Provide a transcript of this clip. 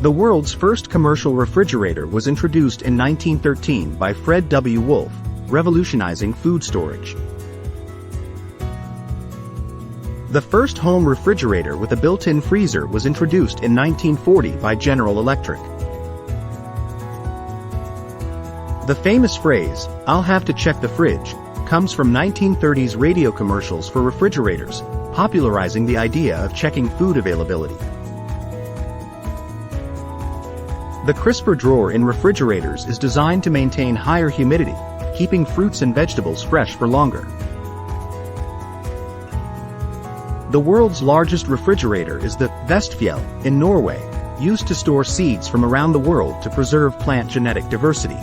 The world's first commercial refrigerator was introduced in 1913 by Fred W. Wolf, revolutionizing food storage. The first home refrigerator with a built-in freezer was introduced in 1940 by General Electric. The famous phrase, "I'll have to check the fridge," comes from 1930s radio commercials for refrigerators, popularizing the idea of checking food availability. The crisper drawer in refrigerators is designed to maintain higher humidity, keeping fruits and vegetables fresh for longer. The world's largest refrigerator is the FridgeWonders in Norway, used to store seeds from around the world to preserve plant genetic diversity.